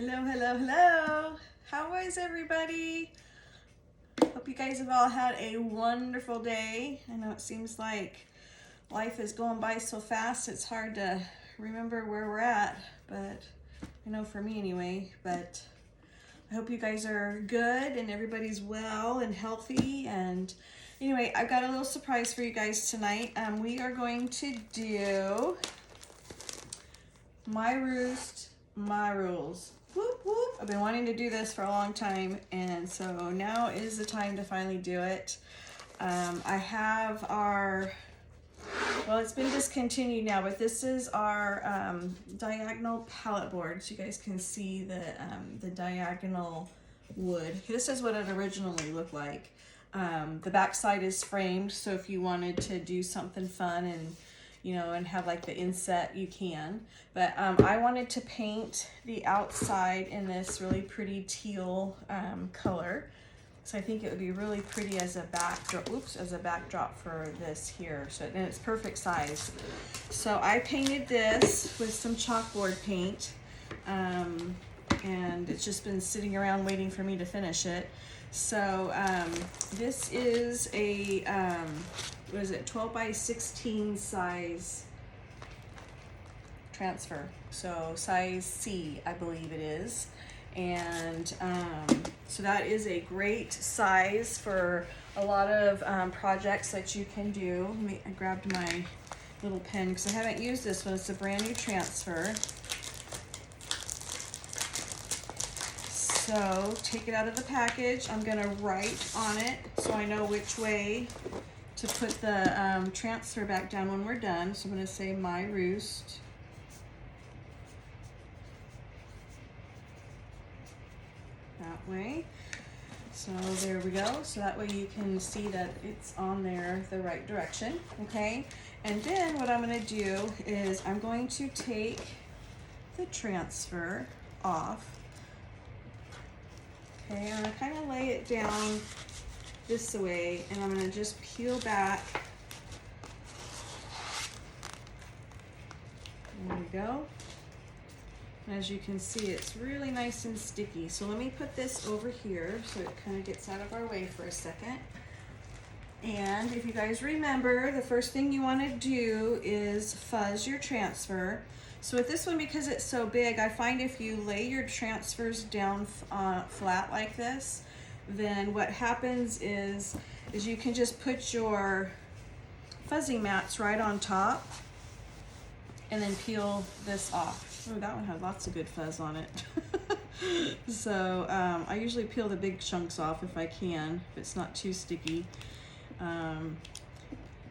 Hello, hello, hello. How is everybody? Hope you guys have all had a wonderful day. I know it seems like life is going by so fast, it's hard to remember where we're at, but I know for me anyway, but I hope you guys are good and everybody's well and healthy. And anyway, I've got a little surprise for you guys tonight. We are going to do My Roost, My Rules. Whoop, whoop. I've been wanting to do this for a long time, and so now is the time to finally do it. I have our, well, it's been discontinued now, but this is our diagonal pallet board, so you guys can see the diagonal wood. This is what it originally looked like. The back side is framed, so if you wanted to do something fun and and have like the inset, you can. But I wanted to paint the outside in this really pretty teal color. So I think it would be really pretty as a backdrop for this here. So, and it's perfect size. So I painted this with some chalkboard paint. And it's just been sitting around waiting for me to finish it. So this is a, what is it, 12 by 16 size transfer. So size C, I believe it is. And so that is a great size for a lot of projects that you can do. I grabbed my little pen because I haven't used this one. It's a brand new transfer. So take it out of the package. I'm gonna write on it so I know which way to put the transfer back down when we're done. So I'm gonna say My Roost. That way. So there we go. So that way you can see that it's on there the right direction, okay? And then what I'm gonna do is I'm going to take the transfer off. Okay, I'm gonna kind of lay it down this way, and I'm gonna just peel back. There we go. And as you can see, it's really nice and sticky. So let me put this over here so it kind of gets out of our way for a second. And if you guys remember, the first thing you want to do is fuzz your transfer. So with this one, because it's so big, I find if you lay your transfers down flat like this, then what happens is you can just put your fuzzing mats right on top and then peel this off. Oh, that one had lots of good fuzz on it. So I usually peel the big chunks off if I can, if it's not too sticky.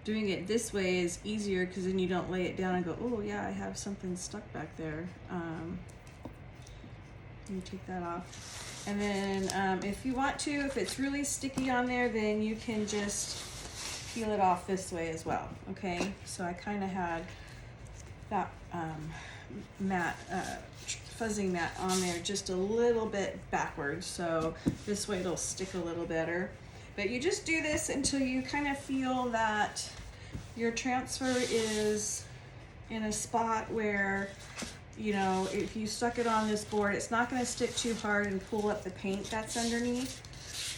Doing it this way is easier because then you don't lay it down and go, oh yeah, I have something stuck back there. Let me take that off. And then if you want to, if it's really sticky on there, then you can just peel it off this way as well, okay? So I kind of had that fuzzing mat on there just a little bit backwards, so this way it'll stick a little better. But you just do this until you kind of feel that your transfer is in a spot where, if you stuck it on this board, it's not going to stick too hard and pull up the paint that's underneath.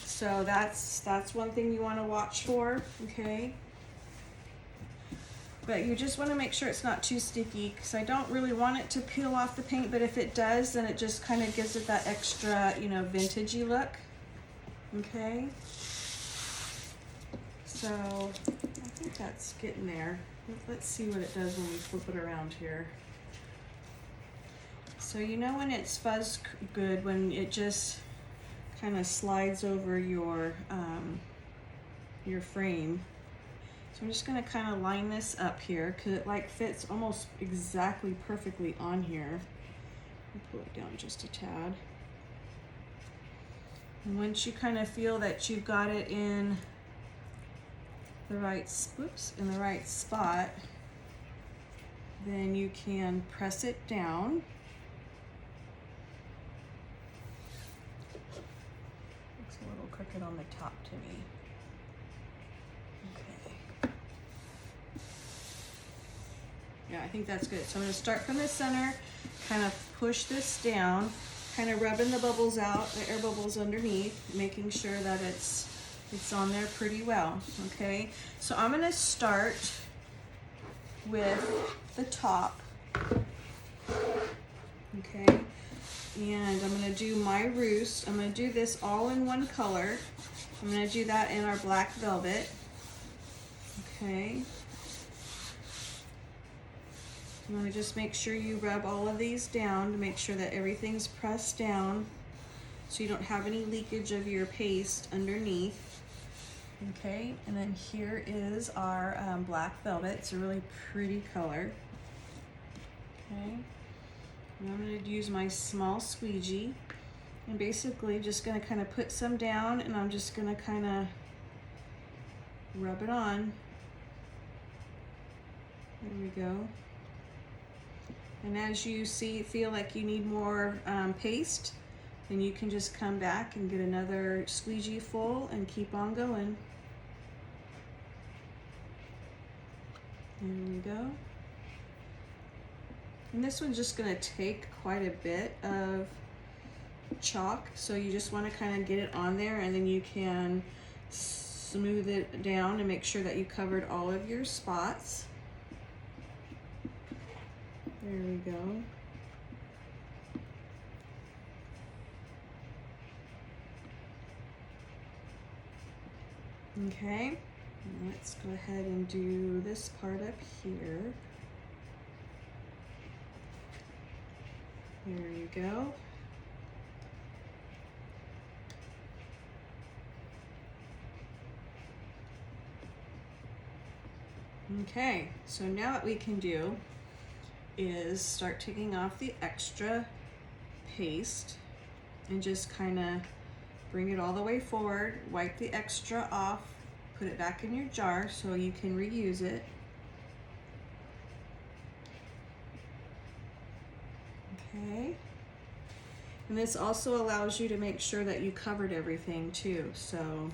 So that's one thing you want to watch for, okay? But you just want to make sure it's not too sticky, because I don't really want it to peel off the paint, but if it does, then it just kind of gives it that extra, vintagey look, okay? So I think that's getting there. Let's see what it does when we flip it around here. So when it's fuzzed good, when it just kind of slides over your frame. So I'm just gonna kind of line this up here because it fits almost exactly perfectly on here. I'll pull it down just a tad. And once you kind of feel that you've got it in the right spot, then you can press it down. Looks a little crooked on the top to me. Okay. Yeah, I think that's good. So I'm going to start from the center, kind of push this down, kind of rubbing the bubbles out, the air bubbles underneath, making sure that it's on there pretty well, okay? So I'm gonna start with the top, okay? And I'm gonna do my roost. I'm gonna do this all in one color. I'm gonna do that in our black velvet, okay? You wanna just make sure you rub all of these down to make sure that everything's pressed down so you don't have any leakage of your paste underneath. Okay, and then here is our black velvet. It's a really pretty color. Okay, and I'm going to use my small squeegee and basically just going to kind of put some down, and I'm just going to kind of rub it on. There we go. And as you feel like you need more paste, then you can just come back and get another squeegee full and keep on going. There we go. And this one's just gonna take quite a bit of chalk, so you just wanna kind of get it on there, and then you can smooth it down and make sure that you covered all of your spots. There we go. Okay, let's go ahead and do this part up here. There you go. Okay, so now what we can do is start taking off the extra paste and just kind of bring it all the way forward, wipe the extra off, put it back in your jar so you can reuse it. Okay. And this also allows you to make sure that you covered everything too. So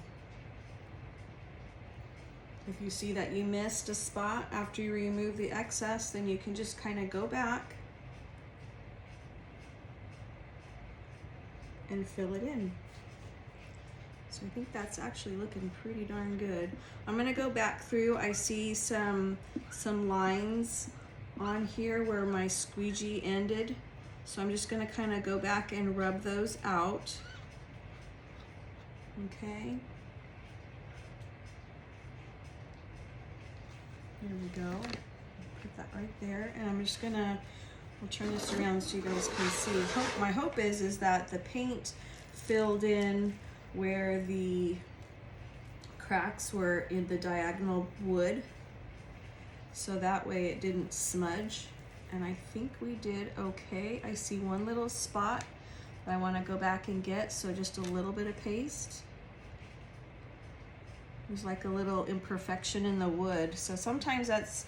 if you see that you missed a spot after you remove the excess, then you can just kind of go back and fill it in. So I think that's actually looking pretty darn good. I'm gonna go back through. I see some lines on here where my squeegee ended. So I'm just gonna kind of go back and rub those out. Okay. There we go. Put that right there. And I'm just gonna, I'll turn this around so you guys can see. My hope is that the paint filled in where the cracks were in the diagonal wood, so that way it didn't smudge. And I think we did okay. I see one little spot that I want to go back and get, so just a little bit of paste. There's like a little imperfection in the wood, so sometimes that's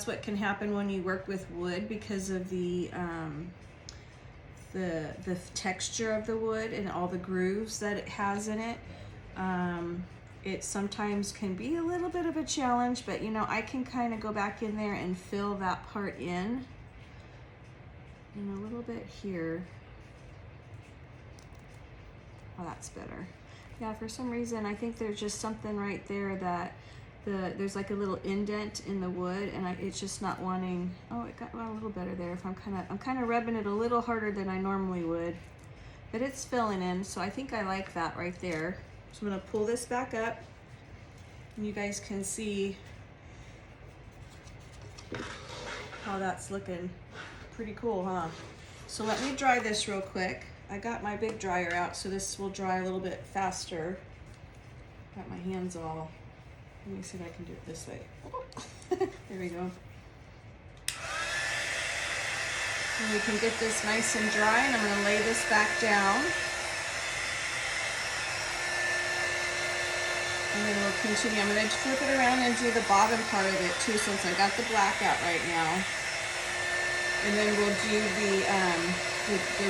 what can happen when you work with wood because of the texture of the wood and all the grooves that it has in it. It sometimes can be a little bit of a challenge, but you know, I can kind of go back in there and fill that part in and a little bit here. Oh, that's better. Yeah, for some reason I think there's just something right there that there's like a little indent in the wood, and it's just not wanting. Oh, it got a little better there. If I'm kind of rubbing it a little harder than I normally would, but it's filling in, so I think I like that right there. So I'm gonna pull this back up, and you guys can see how that's looking. Pretty cool, huh? So let me dry this real quick. I got my big dryer out, so this will dry a little bit faster. Got my hands all. Let me see if I can do it this way. There we go. And we can get this nice and dry, and I'm going to lay this back down. And then we'll continue. I'm going to flip it around and do the bottom part of it too, since I got the black out right now. And then we'll do the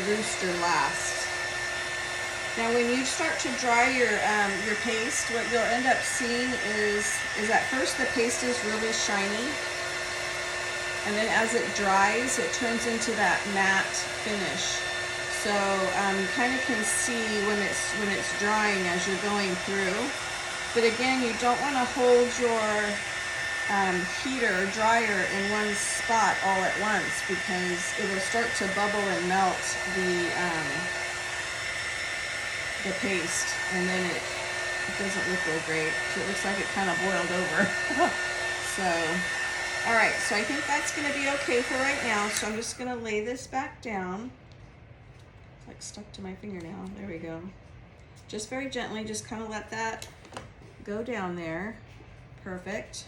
rooster last. Now when you start to dry your paste, what you'll end up seeing is at first the paste is really shiny, and then as it dries, it turns into that matte finish. So you kind of can see when it's drying as you're going through. But again, you don't want to hold your heater or dryer in one spot all at once, because it will start to bubble and melt the paste, and then it doesn't look real great. So it looks like it kind of boiled over. So, all right, so I think that's gonna be okay for right now. So I'm just gonna lay this back down. It's like stuck to my fingernail. There we go. Just very gently, just kind of let that go down there. Perfect.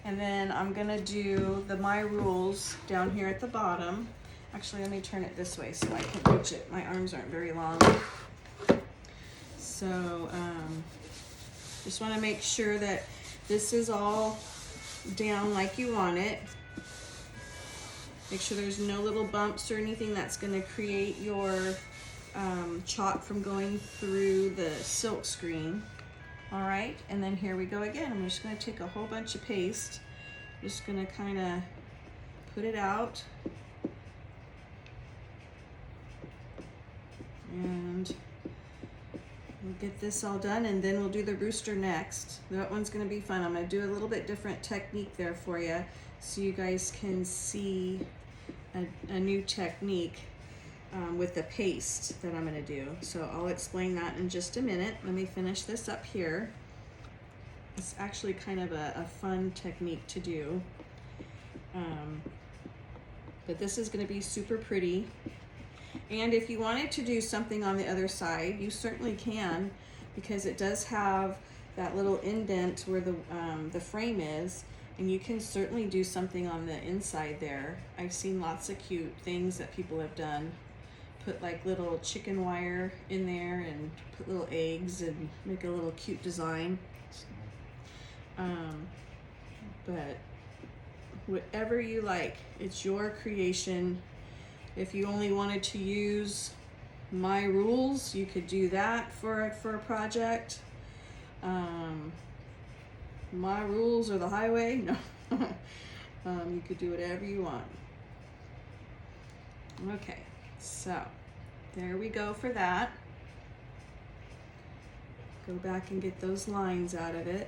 And then I'm gonna do the My Rules down here at the bottom. Actually, let me turn it this way so I can reach it. My arms aren't very long. So just want to make sure that this is all down like you want it. Make sure there's no little bumps or anything that's going to create your chalk from going through the silk screen. All right, and then here we go again. I'm just going to take a whole bunch of paste. Just going to kind of put it out. And we'll get this all done, and then we'll do the rooster next. That one's gonna be fun. I'm gonna do a little bit different technique there for you so you guys can see a new technique with the paste that I'm gonna do. So I'll explain that in just a minute. Let me finish this up here. It's actually kind of a fun technique to do. But this is gonna be super pretty. And if you wanted to do something on the other side, you certainly can, because it does have that little indent where the frame is, and you can certainly do something on the inside there. I've seen lots of cute things that people have done. Put like little chicken wire in there and put little eggs and make a little cute design. But whatever you like, it's your creation. If you only wanted to use My Rules, you could do that for a project. My Rules or the highway, no. You could do whatever you want. Okay, so there we go for that. Go back and get those lines out of it.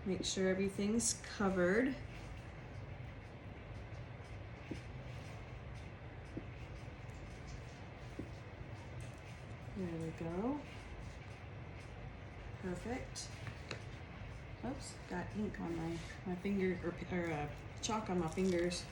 Make sure everything's covered. There we go. Perfect. Oops, got ink on my finger, or chalk on my fingers.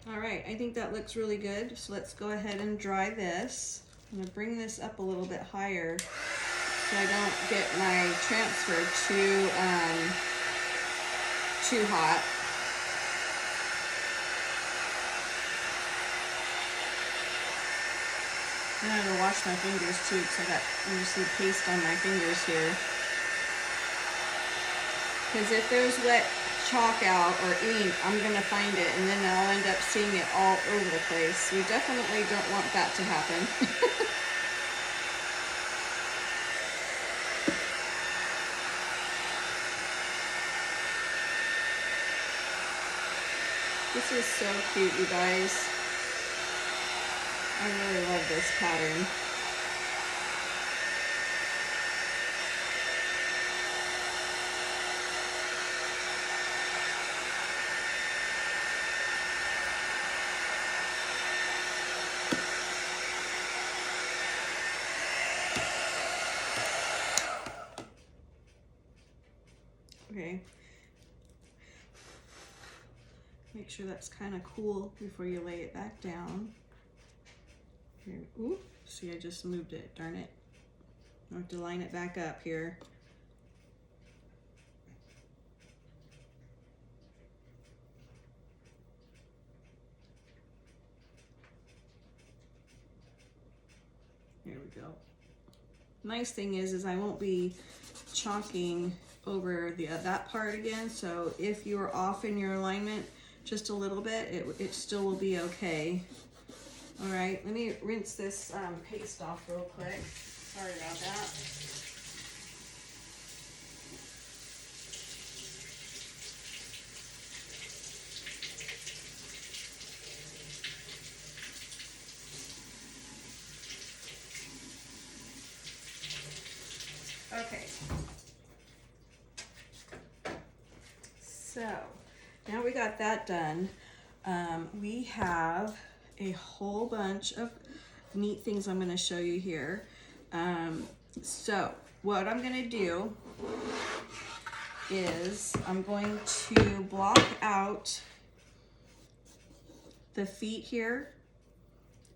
All right, I think that looks really good. So let's go ahead and dry this. I'm gonna bring this up a little bit higher so I don't get my transfer too hot. I'm gonna wash my fingers too, because you see paste on my fingers here. Because if there's wet chalk out or ink, I'm gonna find it, and then I'll end up seeing it all over the place. We definitely don't want that to happen. This is so cute, you guys. I really love this pattern. Okay. Make sure that's kind of cool before you lay it back down. Here. Ooh, see, I just moved it, darn it. I have to line it back up here. we go. Nice thing is I won't be chalking over that part again, so if you're off in your alignment just a little bit, it still will be okay. All right, let me rinse this paste off real quick. Sorry about that. Okay. So now we got that done. We have a whole bunch of neat things I'm going to show you here. So what I'm going to do is I'm going to block out the feet here,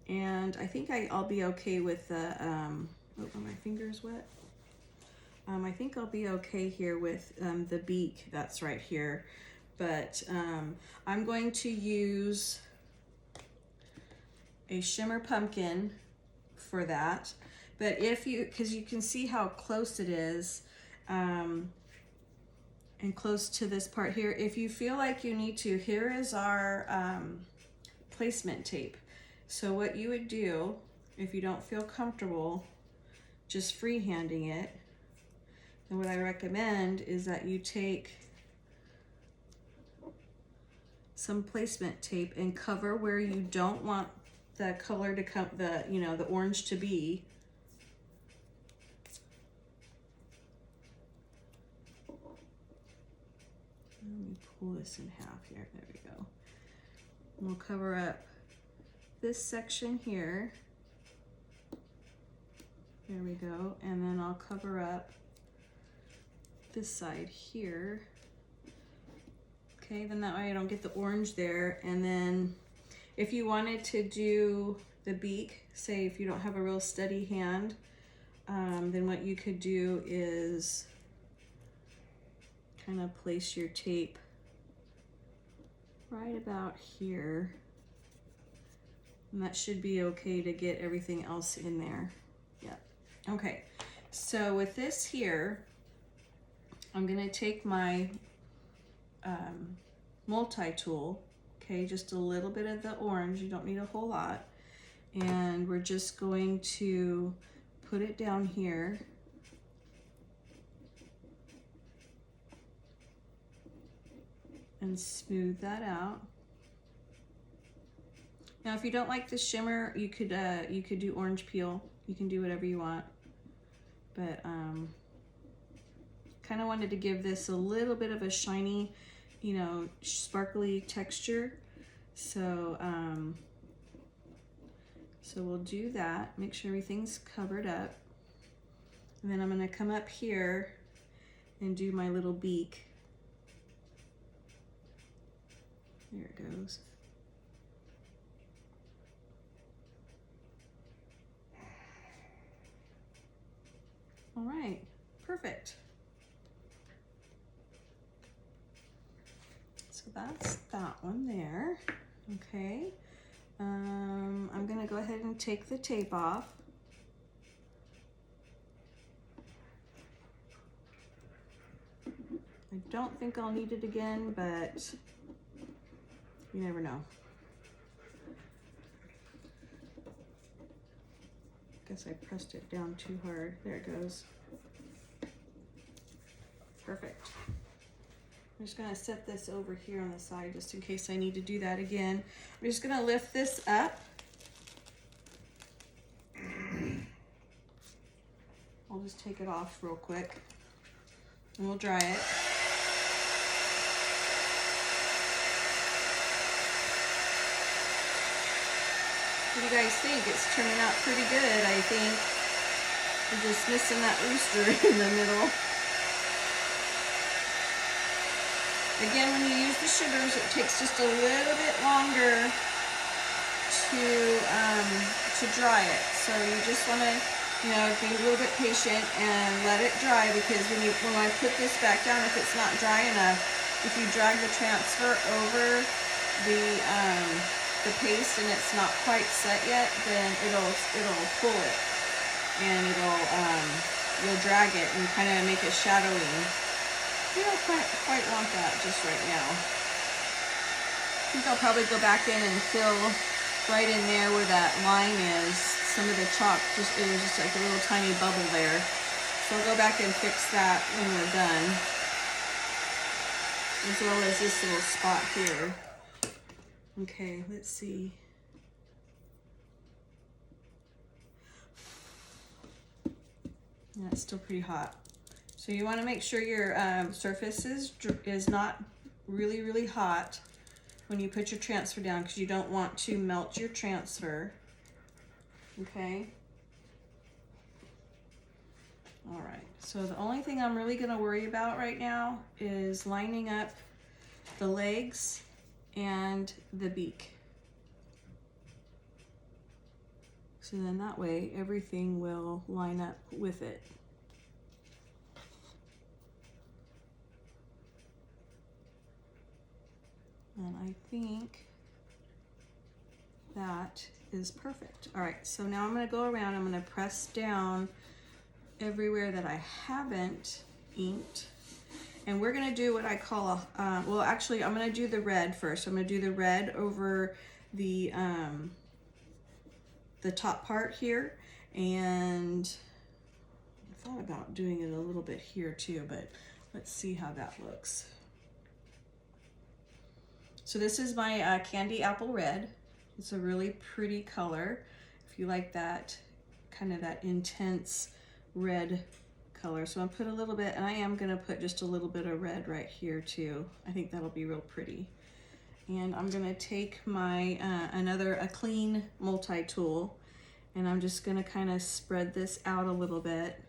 and I think I'll be okay with the, oh, are my fingers wet? I think I'll be okay here with the beak that's right here, but I'm going to use a Shimmer Pumpkin for that. But if you, because you can see how close it is, and close to this part here, if you feel like you need to, here is our placement tape. So what you would do, if you don't feel comfortable just freehanding it, and what I recommend is that you take some placement tape and cover where you don't want the color to come, the orange to be. Let me pull this in half here. There we go. And we'll cover up this section here. There we go. And then I'll cover up this side here. Okay, then that way I don't get the orange there. And then if you wanted to do the beak, say if you don't have a real steady hand, then what you could do is kind of place your tape right about here. And that should be okay to get everything else in there. Yeah. Okay, so with this here, I'm gonna take my multi-tool, okay, just a little bit of the orange, you don't need a whole lot, and we're just going to put it down here. And smooth that out. Now if you don't like the shimmer, you could do orange peel. You can do whatever you want. But kind of wanted to give this a little bit of a shiny, sparkly texture. So so we'll do that. Make sure everything's covered up. And then I'm going to come up here and do my little beak. There it goes. All right, perfect. So that's that one there. Okay, I'm gonna go ahead and take the tape off. I don't think I'll need it again, but you never know. Guess I pressed it down too hard. There it goes. Perfect. I'm just gonna set this over here on the side just in case I need to do that again. I'm just gonna lift this up. I'll just take it off real quick and we'll dry it. What do you guys think? It's turning out pretty good, I think. We're just missing that rooster in the middle. Again, when you use the shimmers, it takes just a little bit longer to dry it. So you just want to, be a little bit patient and let it dry, because when I put this back down, if it's not dry enough, if you drag the transfer over the paste and it's not quite set yet, then it'll pull it. and you'll drag it and kind of make it shadowy. We don't quite want that just right now. I think I'll probably go back in and fill right in there where that line is. Some of the chalk, it was just like a little tiny bubble there. So I'll go back and fix that when we're done. As well as this little spot here. Okay, let's see. Yeah, it's still pretty hot. So you want to make sure your surface is not really, really hot when you put your transfer down, because you don't want to melt your transfer. Okay. All right. So the only thing I'm really going to worry about right now is lining up the legs and the beak. So then that way everything will line up with it. And I think that is perfect. All right, so now I'm gonna go around, I'm gonna press down everywhere that I haven't inked. And we're gonna do what I call a, well actually I'm gonna do the red first. I'm gonna do the red over the top part here. And I thought about doing it a little bit here too, but let's see how that looks. So this is my Candy Apple Red. It's a really pretty color. If you like that, kind of that intense red color. So I'm gonna put a little bit, and I am gonna put just a little bit of red right here too. I think that'll be real pretty. And I'm gonna take my, a clean multi-tool, and I'm just gonna kind of spread this out a little bit.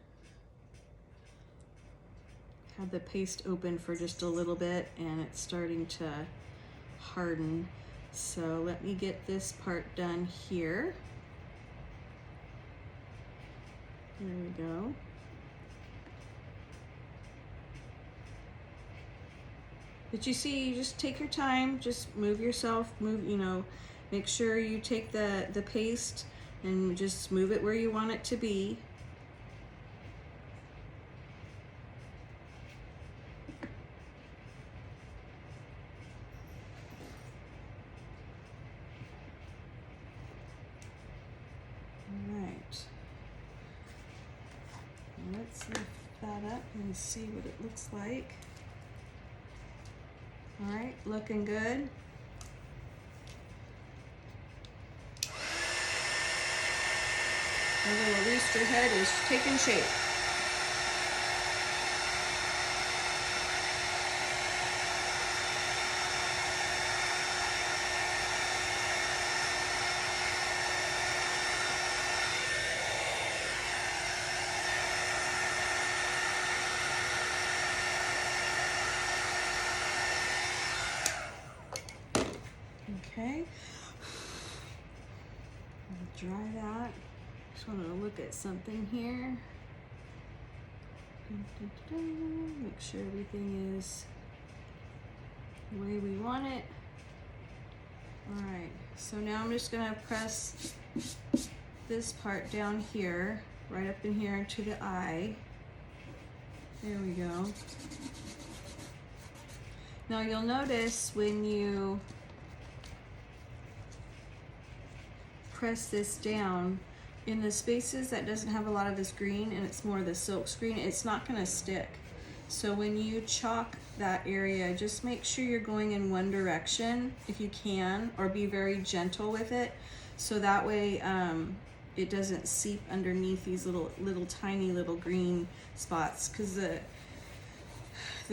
Have the paste open for just a little bit, and it's starting to harden. So let me get this part done here. There we go. But you see, you just take your time, just move yourself, you know, make sure you take the paste and just move it where you want it to be. Let's lift that up and see what it looks like. All right, looking good. Our little rooster head is taking shape. Okay, I'll dry that. Just want to look at something here. Make sure everything is the way we want it. All right, so now I'm just gonna press this part down here, right up in here into the eye. There we go. Now you'll notice when you press this down, in the spaces that doesn't have a lot of this green and it's more of the silk screen, it's not going to stick. So when you chalk that area, just make sure you're going in one direction if you can, or be very gentle with it, so that way it doesn't seep underneath these little tiny little green spots, because the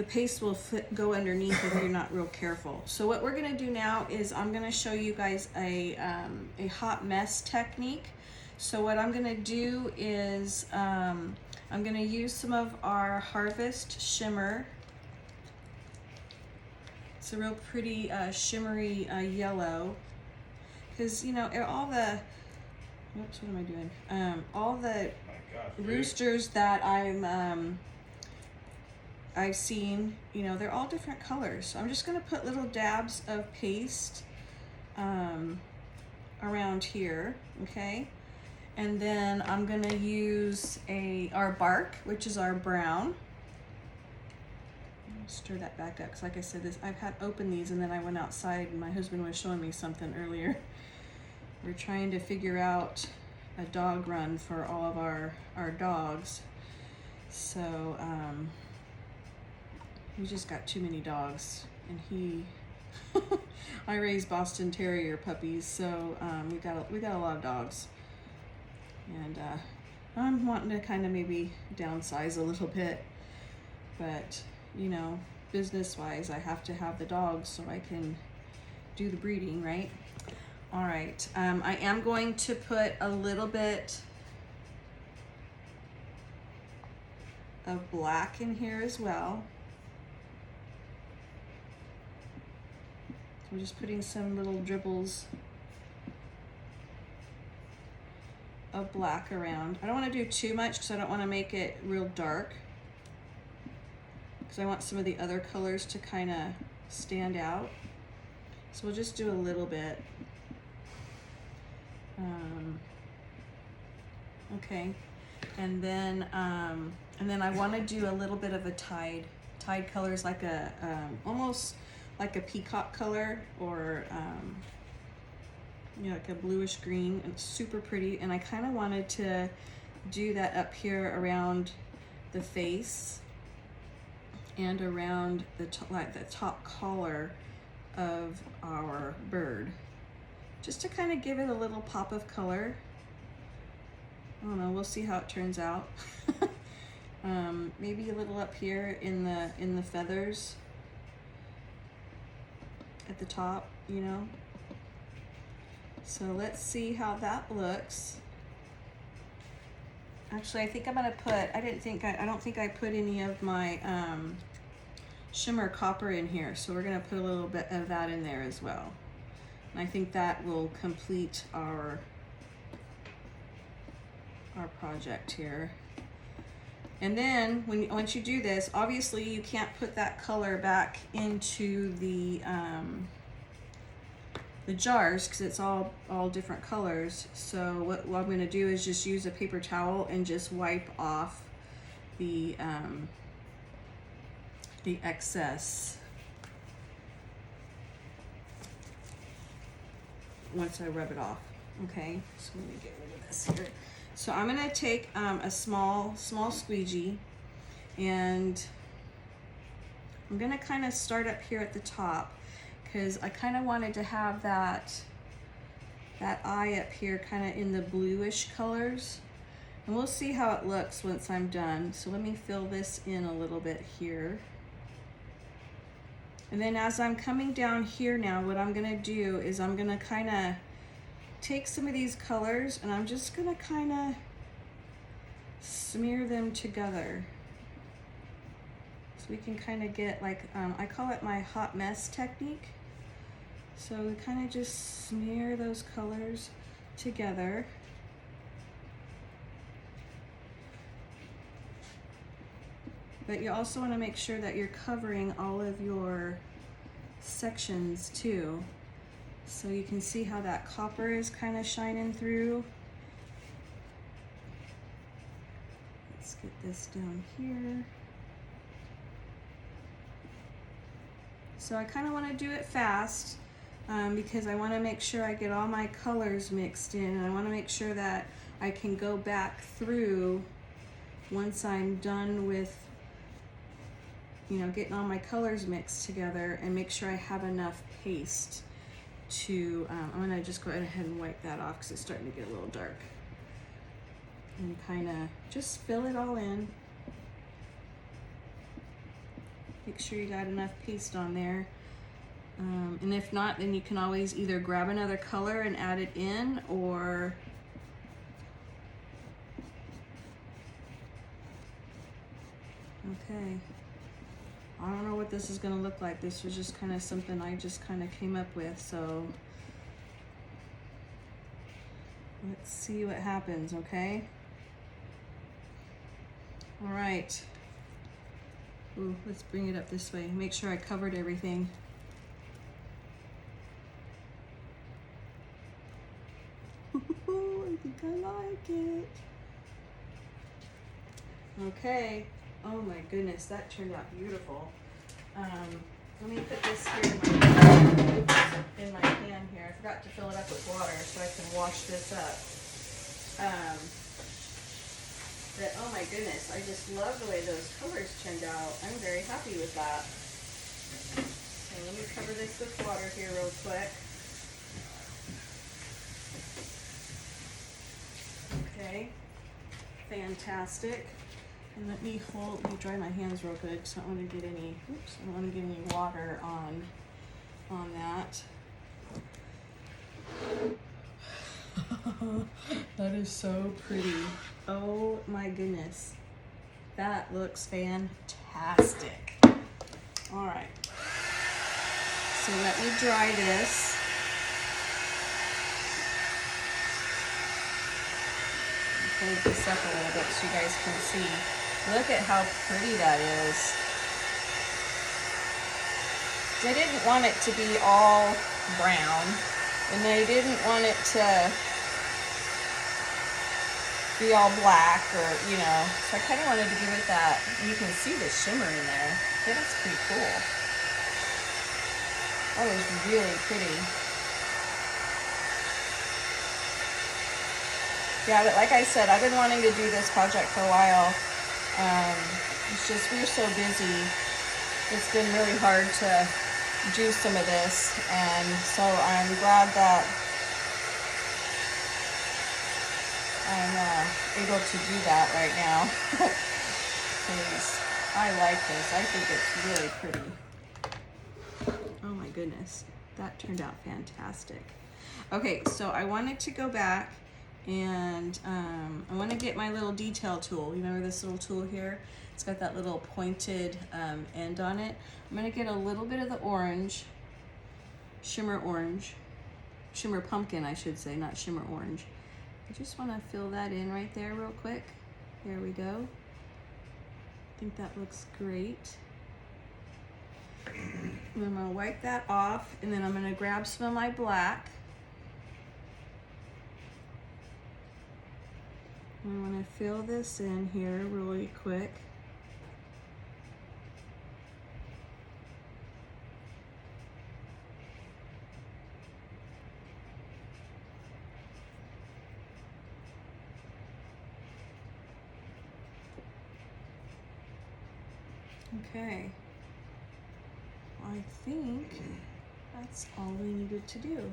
paste will go underneath if you're not real careful. So what we're gonna do now is I'm gonna show you guys a hot mess technique. So what I'm gonna do is I'm gonna use some of our Harvest Shimmer. It's a real pretty shimmery yellow, because you know all the, oops, what am I doing? All the roosters that I've seen, you know, they're all different colors. So I'm just gonna put little dabs of paste around here, okay? And then I'm gonna use our bark, which is our brown. Stir that back up, because like I said, I've had opened these and then I went outside and my husband was showing me something earlier. We're trying to figure out a dog run for all of our dogs. So we just got too many dogs, and I raise Boston Terrier puppies, so we got a lot of dogs, and I'm wanting to kind of maybe downsize a little bit, but you know, business-wise, I have to have the dogs so I can do the breeding, right? All right, I am going to put a little bit of black in here as well. I'm just putting some little dribbles of black around. I don't want to do too much because I don't want to make it real dark, because I want some of the other colors to kind of stand out. So we'll just do a little bit. Okay, and then I want to do a little bit of a tide colors, like a almost like a peacock color, or you know, like a bluish green, and it's super pretty. And I kind of wanted to do that up here around the face and around the top collar of our bird, just to kind of give it a little pop of color. I don't know, we'll see how it turns out. Maybe a little up here in the feathers at the top, you know. So let's see how that looks. Actually, I think I'm gonna put, I don't think I put any of my Shimmer Copper in here, so we're gonna put a little bit of that in there as well. And I think that will complete our project here. And then once you do this, obviously you can't put that color back into the jars, because it's all different colors. So what I'm going to do is just use a paper towel and just wipe off the excess once I rub it off. Okay, so let me get rid of this here. So I'm gonna take a small squeegee, and I'm gonna kind of start up here at the top, because I kind of wanted to have that eye up here kind of in the bluish colors, and we'll see how it looks once I'm done. So let me fill this in a little bit here. And then as I'm coming down here now, what I'm gonna do is I'm gonna kind of take some of these colors, and I'm just gonna kind of smear them together, so we can kind of get like, I call it my hot mess technique. So we kind of just smear those colors together. But you also want to make sure that you're covering all of your sections too. So you can see how that copper is kind of shining through. Let's get this down here. So I kind of want to do it fast because I want to make sure I get all my colors mixed in, and I want to make sure that I can go back through once I'm done with, you know, getting all my colors mixed together, and make sure I have enough paste to, I'm gonna just go ahead and wipe that off because it's starting to get a little dark, and kind of just fill it all in. Make sure you got enough paste on there, and if not, then you can always either grab another color and add it in, or okay, I don't know what this is going to look like. This was just kind of something I just kind of came up with, so let's see what happens, okay? All right. Ooh, let's bring it up this way. Make sure I covered everything. I think I like it. Okay. Oh my goodness, that turned out beautiful. Let me put this here in my pan here. I forgot to fill it up with water so I can wash this up. But oh my goodness, I just love the way those colors turned out. I'm very happy with that. So let me cover this with water here real quick. Okay, fantastic. And let me dry my hands real good because I don't want to get any, I don't want to get any water on that. That is so pretty. Oh my goodness. That looks fantastic. All right. So let me dry this. Hold this up a little bit so you guys can see. Look at how pretty that is. I didn't want it to be all brown, and I didn't want it to be all black or, you know, so I kind of wanted to give it that, you can see the shimmer in there. Okay, that's pretty cool. That was really pretty. Yeah, but like I said, I've been wanting to do this project for a while. It's just, we're so busy. It's been really hard to do some of this, and so I'm glad that I'm able to do that right now. Because I like this. I think it's really pretty. Oh my goodness, that turned out fantastic. Okay, so I wanted to go back and I want to get my little detail tool. You remember this little tool here? It's got that little pointed end on it. I'm going to get a little bit of the orange, Shimmer Pumpkin, I should say, not Shimmer Orange. I just want to fill that in right there real quick. There we go. I think that looks great. And I'm going to wipe that off, and then I'm going to grab some of my black. I want to fill this in here really quick. Okay, I think that's all we needed to do.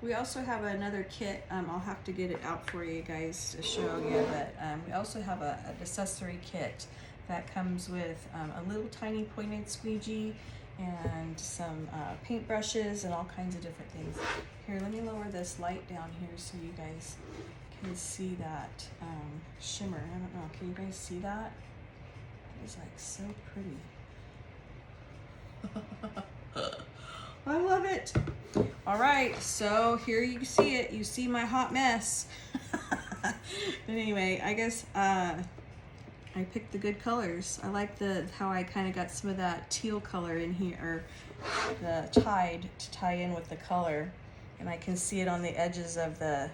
We also have another kit. I'll have to get it out for you guys to show you, but we also have an accessory kit that comes with a little tiny pointed squeegee and some paintbrushes and all kinds of different things. Here, let me lower this light down here so you guys can see that shimmer. I don't know, can you guys see that? It's like so pretty. I love it. All right, so here you see it. You see my hot mess. But anyway, I guess I picked the good colors. I like how I kind of got some of that teal color in here, or the tide to tie in with the color, and I can see it on the edges of the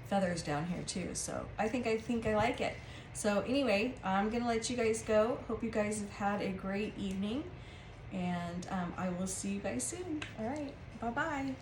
feathers down here too. So I think I like it. So anyway, I'm gonna let you guys go. Hope you guys have had a great evening, and I will see you guys soon. All right, bye-bye.